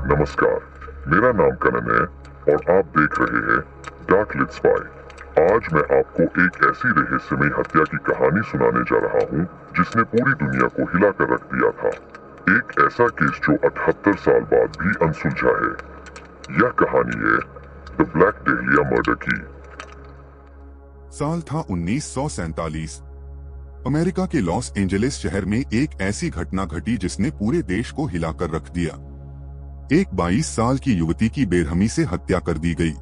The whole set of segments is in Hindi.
नमस्कार, मेरा नाम कनन है और आप देख रहे हैं डार्क लिट स्पाई। आज मैं आपको एक ऐसी रहस्यमयी हत्या की कहानी सुनाने जा रहा हूँ जिसने पूरी दुनिया को हिला कर रख दिया था। एक ऐसा केस जो 78 साल बाद भी अनसुलझा है। यह कहानी है द ब्लैक डहलिया मर्डर की। साल था 1947। अमेरिका के लॉस एंजलिस शहर में एक ऐसी घटना घटी जिसने पूरे देश को हिलाकर रख दिया। एक 22 साल की युवती की बेरहमी से हत्या कर दी गई।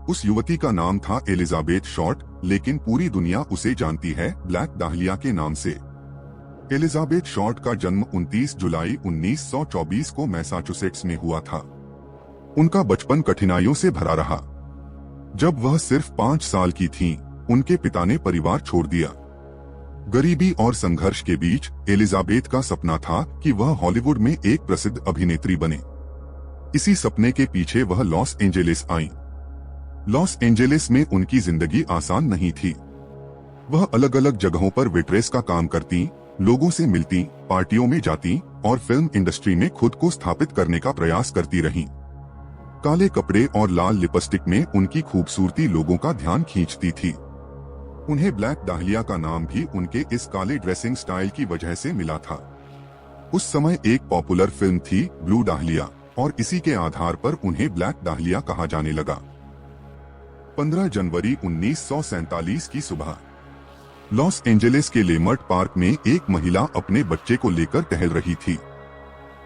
उस युवती का नाम था एलिजाबेथ शॉर्ट, लेकिन पूरी दुनिया उसे जानती है ब्लैक डाहलिया के नाम से। एलिजाबेथ शॉर्ट का जन्म 29 जुलाई 1924 को मैसाचुसेट्स में हुआ था। उनका बचपन कठिनाइयों से भरा रहा। जब वह सिर्फ 5 साल की थीं, उनके पिता ने परिवार छोड़ दिया। गरीबी और संघर्ष के बीच एलिजाबेथ का सपना था कि वह हॉलीवुड में एक प्रसिद्ध अभिनेत्री बने। इसी सपने के पीछे वह लॉस एंजेलिस आईं। लॉस एंजेलिस में उनकी जिंदगी आसान नहीं थी। वह अलग अलग जगहों पर वेट्रेस का काम करती, लोगों से मिलती, पार्टियों में जाती और फिल्म इंडस्ट्री में खुद को स्थापित करने का प्रयास करती रहीं। काले कपड़े और लाल लिपस्टिक में उनकी खूबसूरती लोगों का ध्यान खींचती थी। उन्हें ब्लैक डाहलिया का नाम भी उनके इस काले ड्रेसिंग स्टाइल की वजह से मिला था। उस समय एक पॉपुलर फिल्म थी ब्लू डाहलिया, और इसी के आधार पर उन्हें ब्लैक डाहलिया कहा जाने लगा। 15 जनवरी 1947 की सुबह लॉस एंजलिस के लेमर्ट पार्क में एक महिला अपने बच्चे को लेकर टहल रही थी।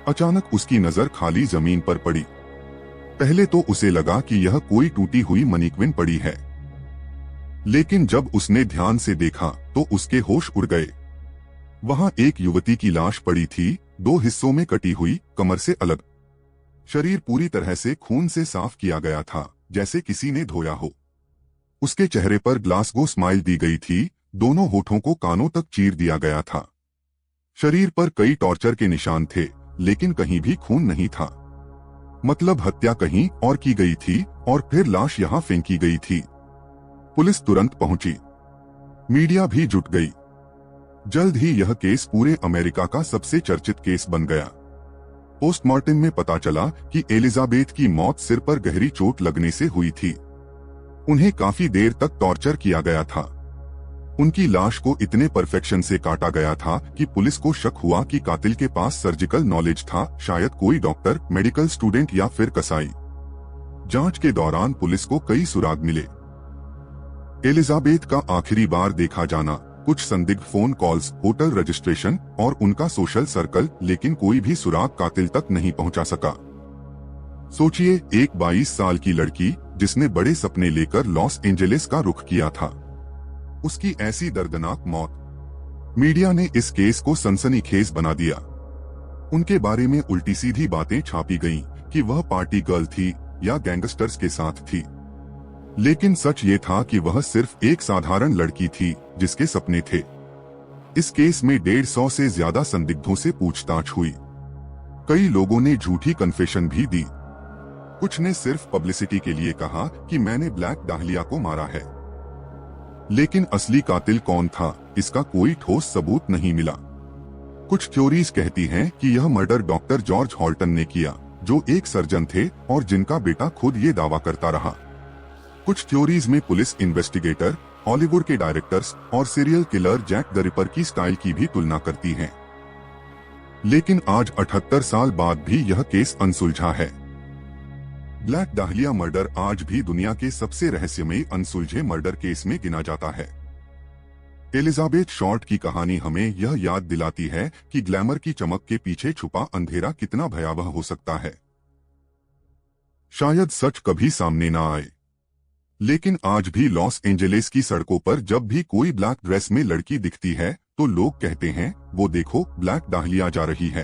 अचानक उसकी नजर खाली जमीन पर पड़ी। पहले तो उसे लगा कि यह कोई टूटी हुई मनीक्विन पड़ी है, लेकिन जब उसने ध्यान से देखा तो उसके होश उड़ गए। वहां एक युवती की लाश पड़ी थी, 2 हिस्सों में कटी हुई, कमर से अलग। शरीर पूरी तरह से खून से साफ किया गया था, जैसे किसी ने धोया हो। उसके चेहरे पर ग्लासगो स्माइल दी गई थी, दोनों होठों को कानों तक चीर दिया गया था। शरीर पर कई टॉर्चर के निशान थे, लेकिन कहीं भी खून नहीं था। मतलब हत्या कहीं और की गई थी और फिर लाश यहां फेंकी गई थी। पुलिस तुरंत पहुंची, मीडिया भी जुट गई। जल्द ही यह केस पूरे अमेरिका का सबसे चर्चित केस बन गया। पोस्टमार्टम में पता चला कि एलिजाबेथ की मौत सिर पर गहरी चोट लगने से हुई थी। उन्हें काफी देर तक टॉर्चर किया गया था। उनकी लाश को इतने परफेक्शन से काटा गया था कि पुलिस को शक हुआ कि कातिल के पास सर्जिकल नॉलेज था, शायद कोई डॉक्टर, मेडिकल स्टूडेंट या फिर कसाई। जांच के दौरान पुलिस को कई सुराग मिले। एलिजाबेथ का आखिरी बार देखा जाना, कुछ संदिग्ध फोन कॉल्स, होटल रजिस्ट्रेशन और उनका सोशल सर्कल, लेकिन कोई भी सुराग कातिल तक नहीं पहुंचा सका। सोचिए, एक 22 साल की लड़की जिसने बड़े सपने लेकर लॉस एंजलिस का रुख किया था, उसकी ऐसी दर्दनाक मौत। मीडिया ने इस केस को सनसनीखेज बना दिया। उनके बारे में उल्टी सीधी बातें छापी गईं कि वह पार्टी गर्ल थी या गैंगस्टर्स के साथ थी। लेकिन सच ये था कि वह सिर्फ एक साधारण लड़की थी जिसके सपने थे। इस केस में 150 से ज्यादा संदिग्धों से पूछताछ हुई। कई लोगों ने झूठी कन्फेशन भी दी। कुछ ने सिर्फ पब्लिसिटी के लिए कहा कि मैंने ब्लैक डाहलिया को मारा है। लेकिन असली कातिल कौन था, इसका कोई ठोस सबूत नहीं मिला। कुछ थ्योरीज कहती हैं कि यह मर्डर डॉक्टर जॉर्ज हॉल्टन ने किया, जो एक सर्जन थे और जिनका बेटा खुद ये दावा करता रहा। कुछ थ्योरीज में पुलिस इन्वेस्टिगेटर, हॉलीवुड के डायरेक्टर्स और serial killer Jack the Ripper की स्टाइल की भी तुलना करती हैं। लेकिन आज 78 साल बाद भी यह केस अनसुलझा है। ब्लैक डाहलिया मर्डर आज भी दुनिया के सबसे रहस्यमयी अनसुलझे मर्डर केस में गिना जाता है। एलिजाबेथ शॉर्ट की कहानी हमें यह याद दिलाती है कि ग्लैमर की चमक के पीछे छुपा अंधेरा कितना भयावह हो सकता है। शायद सच कभी सामने न आए, लेकिन आज भी लॉस एंजलिस की सड़कों पर जब भी कोई ब्लैक ड्रेस में लड़की दिखती है तो लोग कहते हैं, वो देखो, ब्लैक डाहलिया जा रही है।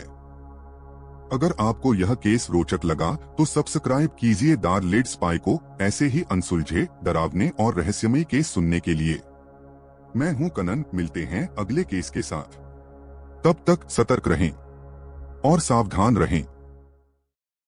अगर आपको यह केस रोचक लगा तो सब्सक्राइब कीजिए डार्क लिट स्पाई को ऐसे ही अनसुलझे, डरावने और रहस्यमयी केस सुनने के लिए। मैं हूं कनन, मिलते हैं अगले केस के साथ। तब तक सतर्क रहें और सावधान रहें।